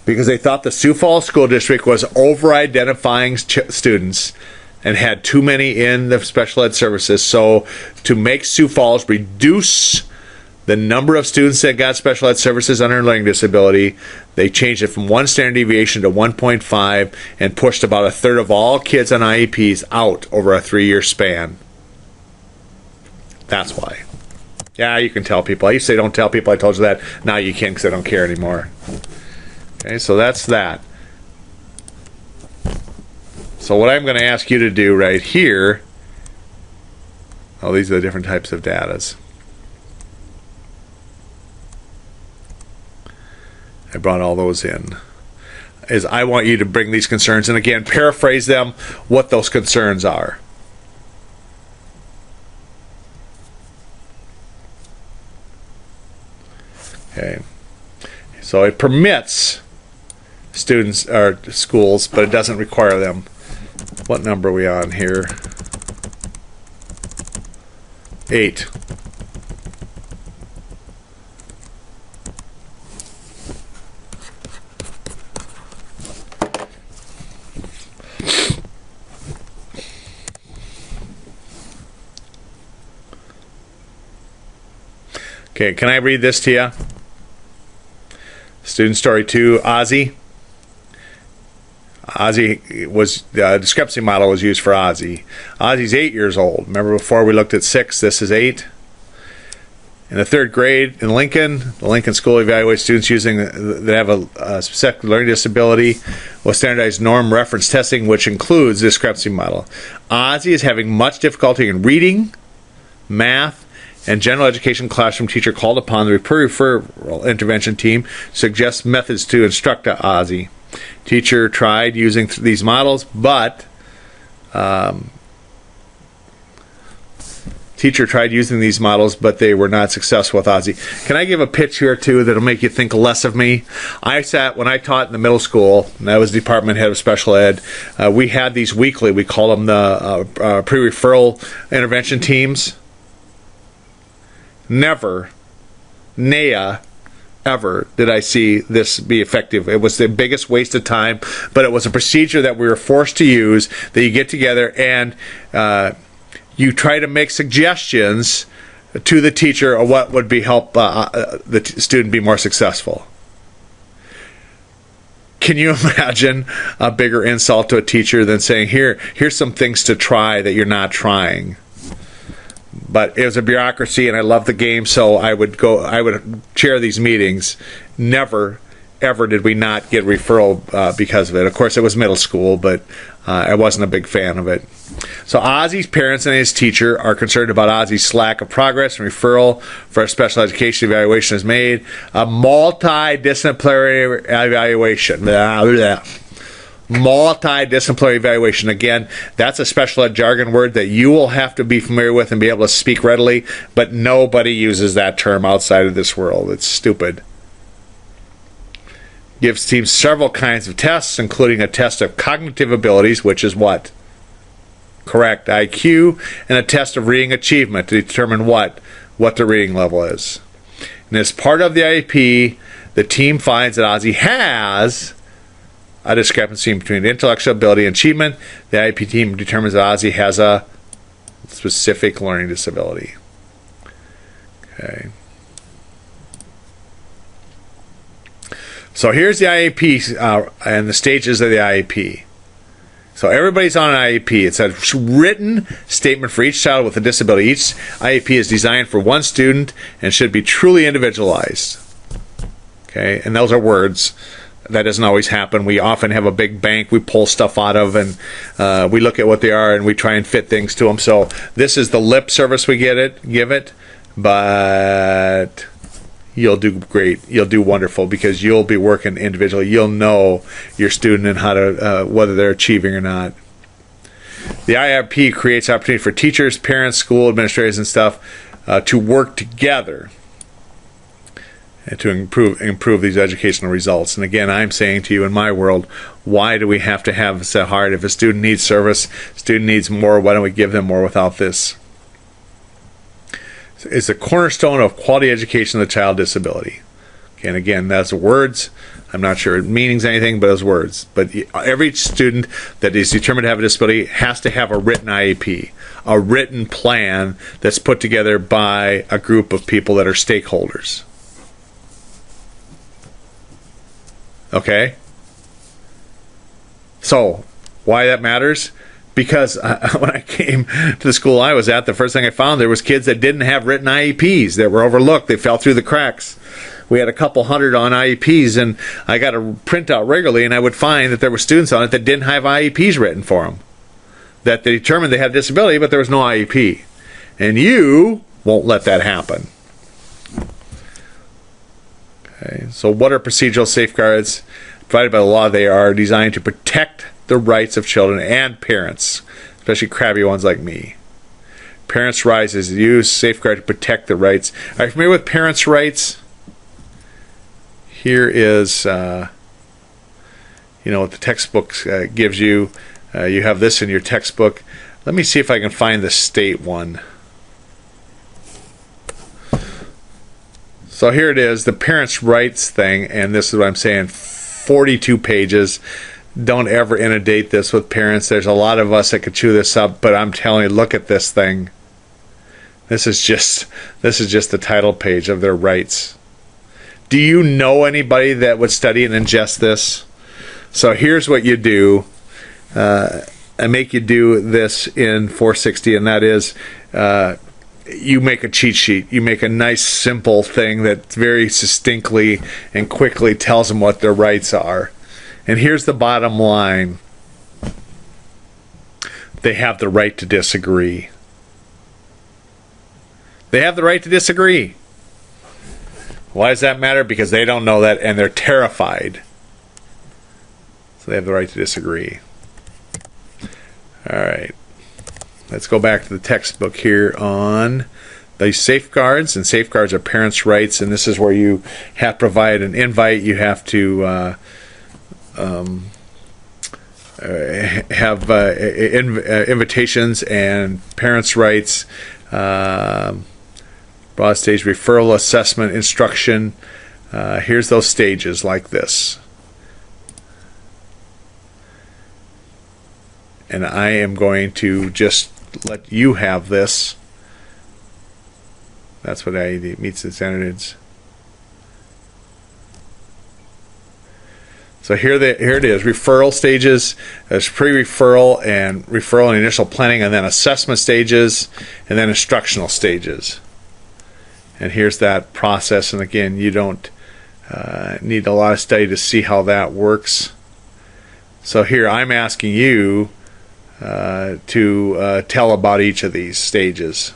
Because they thought the Sioux Falls School District was over-identifying students and had too many in the special ed services. So to make Sioux Falls reduce the number of students that got special ed services under learning disability, they changed it from 1 standard deviation to 1.5 and pushed about a third of all kids on IEPs out over a 3-year span. That's why. Yeah, you can tell people. I used to say don't tell people I told you that. Now you can because I don't care anymore. Okay, so that's that. So what I'm going to ask you to do right here, oh, these are the different types of datas. I brought all those in. Is I want you to bring these concerns, and again, paraphrase them, what those concerns are. Okay. So it permits students or schools, but it doesn't require them. What number are we on here? 8. Okay, can I read this to you? Student story 2, Ozzy. Ozzy was, the discrepancy model was used for Ozzy. Ozzy's 8 years old. Remember before we looked at 6, this is 8. In the 3rd grade in Lincoln, the Lincoln School evaluates students using that have a specific learning disability with standardized norm reference testing, which includes the discrepancy model. Ozzy is having much difficulty in reading, math, and general education classroom teacher called upon the referral intervention team to suggest methods to instruct Ozzy. Teacher tried using these models, but they were not successful with Ozzy. Can I give a pitch here too that'll make you think less of me? When I taught in the middle school, and I was department head of special ed, we had these weekly, we call them the pre-referral intervention teams. Never, ever did I see this be effective. It was the biggest waste of time, but it was a procedure that we were forced to use, that you get together and you try to make suggestions to the teacher of what would help the student be more successful. Can you imagine a bigger insult to a teacher than saying, here's some things to try that you're not trying? But it was a bureaucracy, and I loved the game, so I would chair these meetings. Never, ever did we not get referral because of it. Of course, it was middle school, but I wasn't a big fan of it. So Ozzy's parents and his teacher are concerned about Ozzy's lack of progress, and referral for a special education evaluation is made. A multidisciplinary evaluation. Multidisciplinary evaluation. Again, that's a special ed jargon word that you will have to be familiar with and be able to speak readily, but nobody uses that term outside of this world. It's stupid. Gives teams several kinds of tests, including a test of cognitive abilities, which is what? Correct IQ, and a test of reading achievement to determine what the reading level is. And as part of the IEP, the team finds that Ozzy has a discrepancy between intellectual ability and achievement. The IEP team determines that Ozzy has a specific learning disability. Okay. So here's the IEP and the stages of the IEP. So everybody's on an IEP. It's a written statement for each child with a disability. Each IEP is designed for one student and should be truly individualized. Okay, and those are words. That doesn't always happen. We often have a big bank we pull stuff out of, and we look at what they are and we try and fit things to them. So this is the lip service we give it, but you'll do great. You'll do wonderful because you'll be working individually. You'll know your student and how to whether they're achieving or not. The IRP creates opportunity for teachers, parents, school administrators, and stuff to work together and to improve these educational results. And again, I'm saying to you, in my world, why do we have to have it so hard? If a student needs service, student needs more, why don't we give them more without this? It's a cornerstone of quality education of the child disability. Okay, and again, that's words. I'm not sure it means anything, but those words. But every student that is determined to have a disability has to have a written IEP, a written plan that's put together by a group of people that are stakeholders. Okay? So, why that matters? Because when I came to the school I was at, the first thing I found, there was kids that didn't have written IEPs that were overlooked. They fell through the cracks. We had a couple hundred on IEPs, and I got a printout regularly, and I would find that there were students on it that didn't have IEPs written for them, that they determined they had a disability, but there was no IEP. And you won't let that happen. Okay, so what are procedural safeguards provided by the law? They are designed to protect the rights of children and parents, especially crabby ones like me. Parents' rights is used safeguard to protect the rights. Are you familiar with parents' rights? Here is, what the textbook gives you. You have this in your textbook. Let me see if I can find the state one. So here it is, the parents' rights thing, and this is what I'm saying, 42 pages. Don't ever inundate this with parents. There's a lot of us that could chew this up, but I'm telling you, look at this thing. This is just the title page of their rights. Do you know anybody that would study and ingest this? So here's what you do. I make you do this in 460, and that is you make a cheat sheet. You make a nice, simple thing that very succinctly and quickly tells them what their rights are. And here's the bottom line. They have the right to disagree. They have the right to disagree. Why does that matter? Because they don't know that, and they're terrified. So they have the right to disagree. All right. Let's go back to the textbook here on the safeguards. And safeguards are parents' rights, and this is where you have to provide an invite. You have to have invitations and parents' rights, broad stage referral, assessment, instruction. Here's those stages like this. And I am going to just let you have this. That's what IED meets the standards. So here it is, referral stages. There's pre-referral and referral and initial planning, and then assessment stages, and then instructional stages. And here's that process. And again, you don't need a lot of study to see how that works. So here I'm asking you to tell about each of these stages.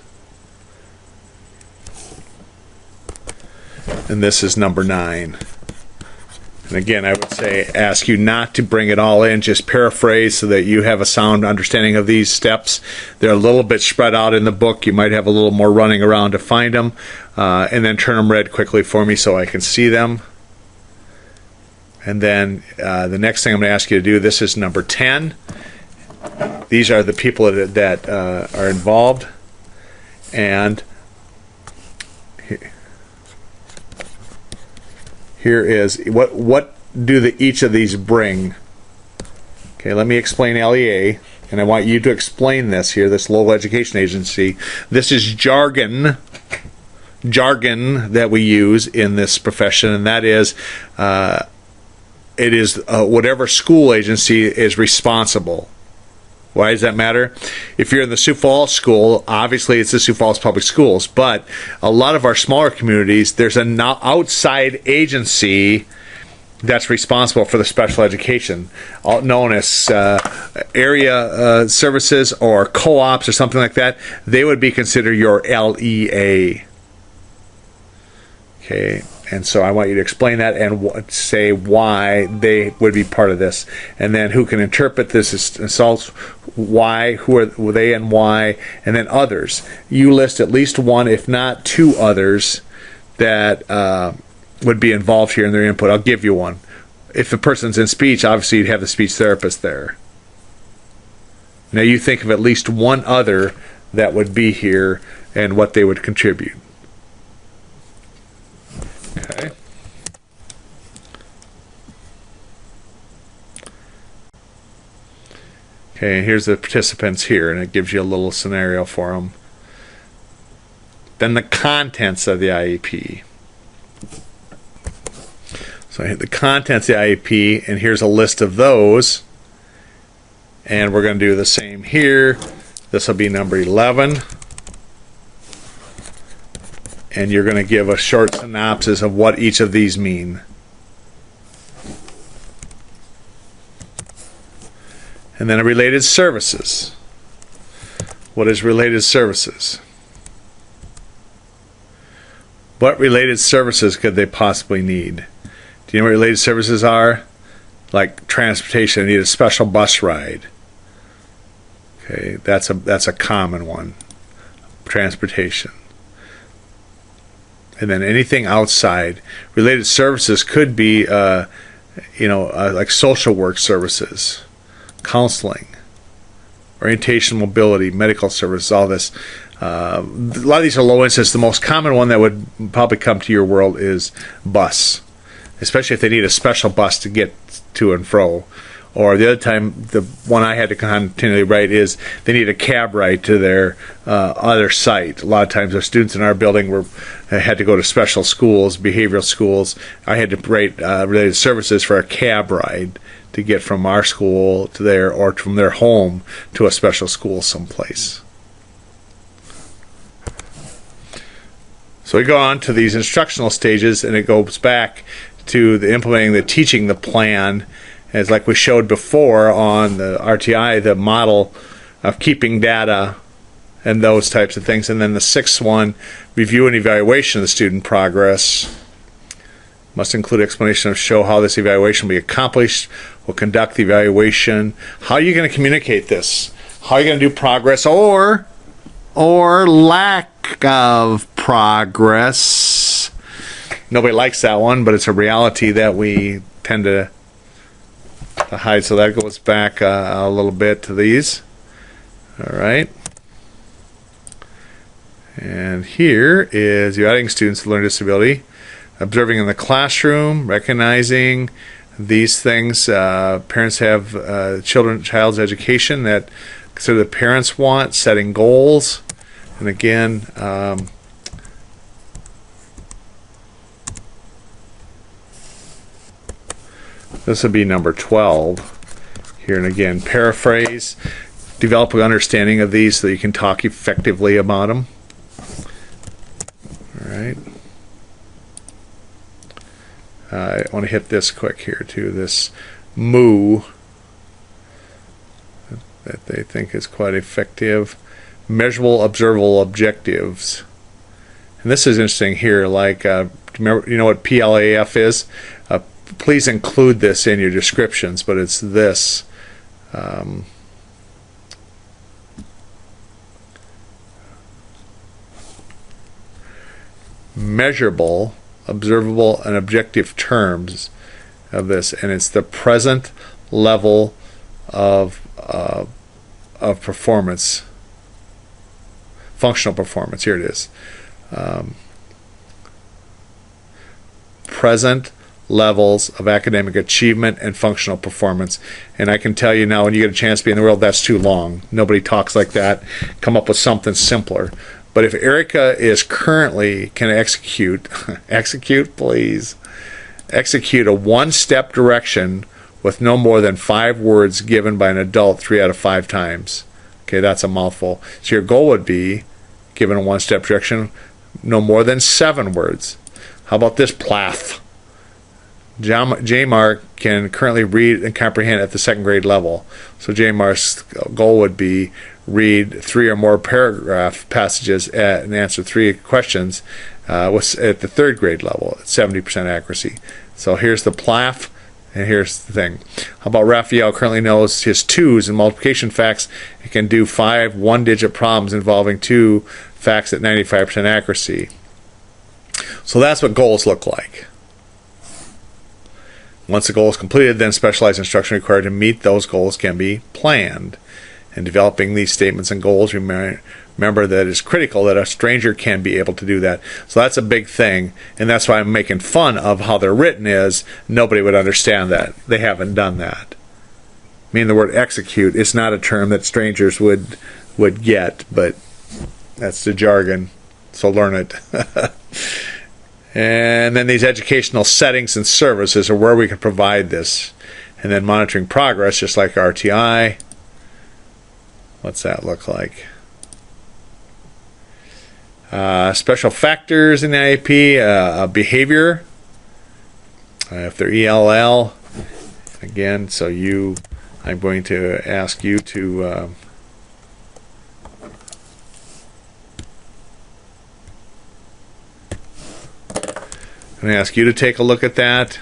And this is number 9. And again, I would say ask you not to bring it all in, just paraphrase so that you have a sound understanding of these steps. They're a little bit spread out in the book. You might have a little more running around to find them. And then turn them red quickly for me so I can see them. And then the next thing I'm going to ask you to do, this is number 10. These are the people that are involved. And here is what do each of these bring. Okay, let me explain LEA, and I want you to explain this here, this local education agency. This is jargon that we use in this profession, and that is it is whatever school agency is responsible. Why does that matter? If you're in the Sioux Falls school, obviously it's the Sioux Falls Public Schools, but a lot of our smaller communities, there's an outside agency that's responsible for the special education, known as area services or co-ops or something like that. They would be considered your LEA. Okay, and so I want you to explain that and say why they would be part of this. And then who can interpret this assaults, why, who are they and why, and then others. You list at least one, if not 2 others that would be involved here in their input. I'll give you one. If the person's in speech, obviously you'd have the speech therapist there. Now you think of at least one other that would be here and what they would contribute. Okay. Okay, here's the participants here, and it gives you a little scenario for them. Then the contents of the IEP. So I hit the contents of the IEP, and here's a list of those. And we're going to do the same here. This will be number 11. And you're going to give a short synopsis of what each of these mean. And then related services. What is related services? What related services could they possibly need? Do you know what related services are? Like transportation, they need a special bus ride. Okay, that's a common one. Transportation. And then anything outside. Related services could be, like social work services, counseling, orientation, mobility, medical services, all this. A lot of these are low incidence. The most common one that would probably come to your world is bus, especially if they need a special bus to get to and fro. Or the other time, the one I had to continually write is they need a cab ride to their other site. A lot of times, our students in our building had to go to special schools, behavioral schools. I had to write related services for a cab ride to get from our school to there, or from their home to a special school someplace. So we go on to these instructional stages, and it goes back to the implementing the teaching the plan, as like we showed before on the RTI, the model of keeping data and those types of things. And then the sixth one, review and evaluation of the student progress. Must include explanation of show how this evaluation will be accomplished. Will conduct the evaluation. How are you going to communicate this? How are you going to do progress or lack of progress? Nobody likes that one, but it's a reality that we tend to hide. So that goes back a little bit to these. All right. And here is evaluating students with learning disability, observing in the classroom, recognizing these things. Parents have child's education that consider the parents want, setting goals, and again, this would be number 12 here. And again, paraphrase, develop an understanding of these so that you can talk effectively about them. All right. I want to hit this quick here too, this MOO that they think is quite effective. Measurable, observable objectives. And this is interesting here, like, remember, you know what PLAF is? Please include this in your descriptions, but it's this. Measurable, observable, and objective terms of this, and it's the present level of performance, functional performance. Here it is. Present levels of academic achievement and functional performance. And I can tell you now, when you get a chance to be in the world, that's too long. Nobody talks like that. Come up with something simpler. But if Erica is currently can execute please, execute a one-step direction with no more than 5 words given by an adult 3 out of 5 times. Okay, that's a mouthful. So your goal would be, given a one-step direction, no more than 7 words. How about this PLAF? JMAR can currently read and comprehend at the 2nd grade level. So JMAR's goal would be read 3 or more paragraph passages and answer 3 questions at the 3rd grade level at 70% accuracy. So here's the PLAF, and here's the thing. How about Raphael currently knows his 2's and multiplication facts. He can do 5 one-digit problems involving 2 facts at 95% accuracy. So that's what goals look like. Once the goal is completed, then specialized instruction required to meet those goals can be planned. In developing these statements and goals, remember that it's critical that a stranger can be able to do that. So that's a big thing, and that's why I'm making fun of how they're written is nobody would understand that. They haven't done that. I mean, the word execute is not a term that strangers would get, but that's the jargon, so learn it. And then these educational settings and services are where we can provide this. And then monitoring progress, just like RTI. What's that look like? Special factors in the IEP, behavior, if they're ELL, again, so I'm going to ask you to I'm going to ask you to take a look at that.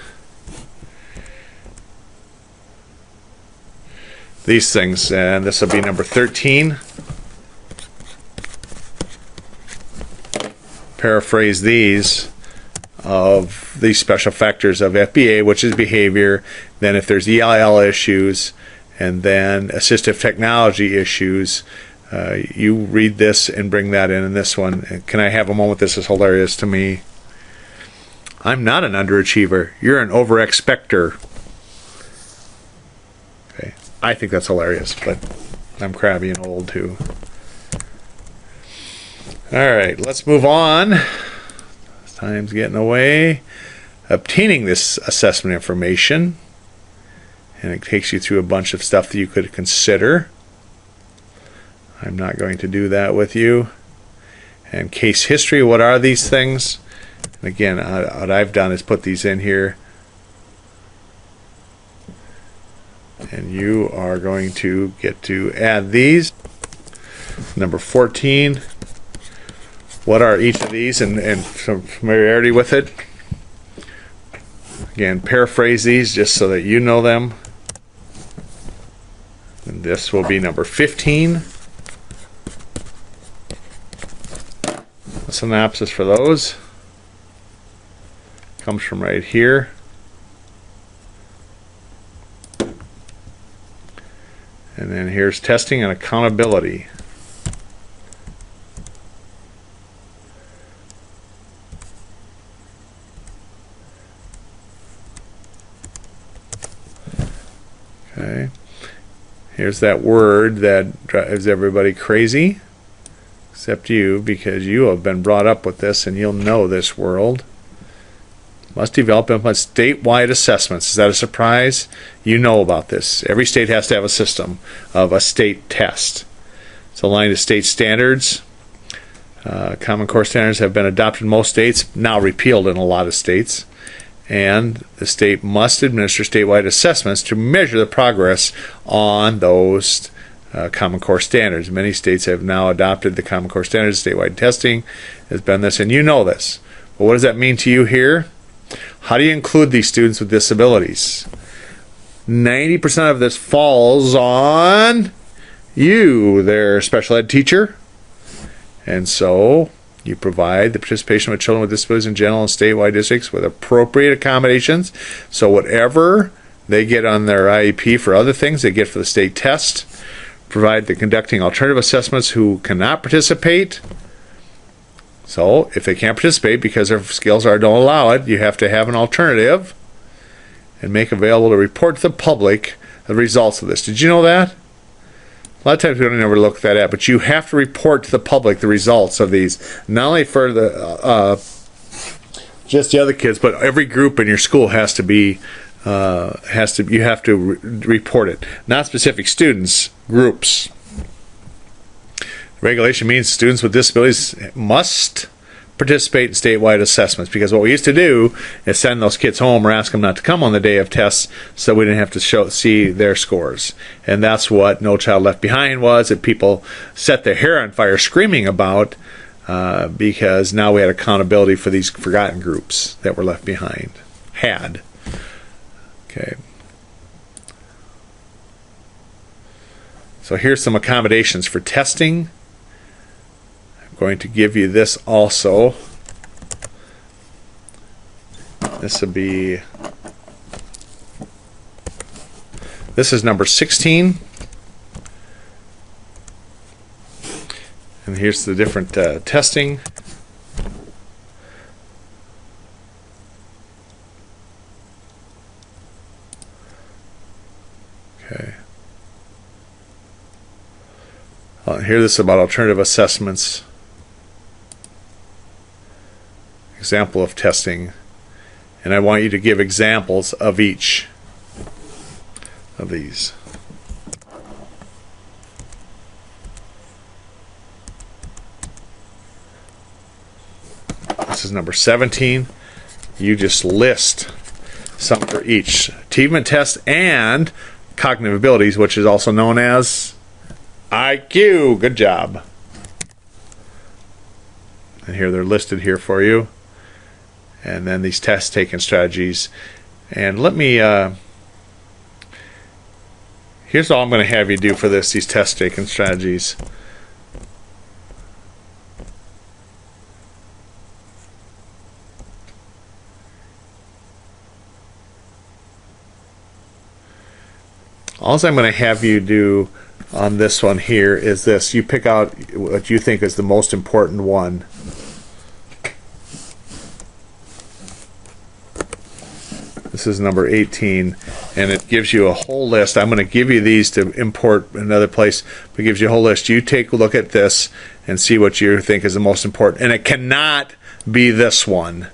These things, and this will be number 13. Paraphrase these of these special factors of FBA, which is behavior, then if there's ELL issues, and then assistive technology issues, you read this and bring that in this one. Can I have a moment? This is hilarious to me. I'm not an underachiever. You're an over-expector. Okay. I think that's hilarious, but I'm crabby and old too. Alright, let's move on. Time's getting away. Obtaining this assessment information. And it takes you through a bunch of stuff that you could consider. I'm not going to do that with you. And case history, what are these things? And again, what I've done is put these in here. And you are going to get to add these. Number 14. What are each of these, and some familiarity with it. Again, paraphrase these just so that you know them. And this will be number 15. A synopsis for those comes from right here. And then here's testing and accountability. Okay. Here's that word that drives everybody crazy, except you, because you have been brought up with this and you'll know this world. Must develop statewide assessments. Is that a surprise? You know about this. Every state has to have a system of a state test. It's aligned to state standards. Common Core standards have been adopted in most states, now repealed in a lot of states. And the state must administer statewide assessments to measure the progress on those Common Core standards. Many states have now adopted the Common Core standards. Statewide testing has been this, and you know this. But what does that mean to you here? How do you include these students with disabilities? 90% of this falls on you, their special ed teacher. And so you provide the participation of children with disabilities in general and statewide districts with appropriate accommodations. So whatever they get on their IEP for other things, they get for the state test. Provide the conducting alternative assessments who cannot participate. So if they can't participate because their skills don't allow it, you have to have an alternative and make available to report to the public the results of this. Did you know that? A lot of times we don't ever look that up, but you have to report to the public the results of these, not only for the just the other kids, but every group in your school has to be you have to report it. Not specific students, groups. Regulation means students with disabilities must participate in statewide assessments, because what we used to do is send those kids home or ask them not to come on the day of tests so we didn't have to see their scores. And that's what No Child Left Behind was, that people set their hair on fire screaming about, because now we had accountability for these forgotten groups that were left behind. Okay. So here's some accommodations for testing. I'm going to give you this also. This is number 16. And here's the different testing. Okay. Here, this is about alternative assessments. Example of testing. And I want you to give examples of each of these. this is number 17. You just list some for each achievement test and cognitive abilities, which is also known as IQ. Good job. And here they're listed here for you. And then these test taking strategies. And let me, here's all I'm going to have you do for this, these test taking strategies. All I'm going to have you do on this one here is this. You pick out what you think is the most important one. This is number 18, and it gives you a whole list. I'm going to give you these to import another place, but it gives you a whole list. You take a look at this and see what you think is the most important. And it cannot be this one.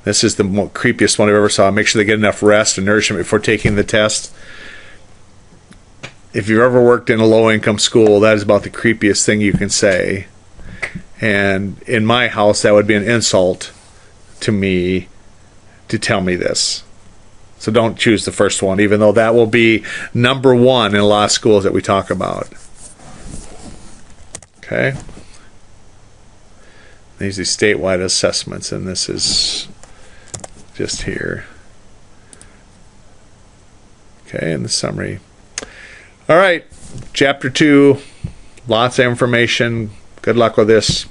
This is the creepiest one I've ever saw. Make sure they get enough rest and nourishment before taking the test. If you've ever worked in a low-income school, that is about the creepiest thing you can say. And in my house, that would be an insult to me to tell me this. So don't choose the first one, even though that will be number one in a lot of schools that we talk about. Okay? These are statewide assessments, and this is just here. Okay, and the summary. All right, chapter 2, lots of information. Good luck with this.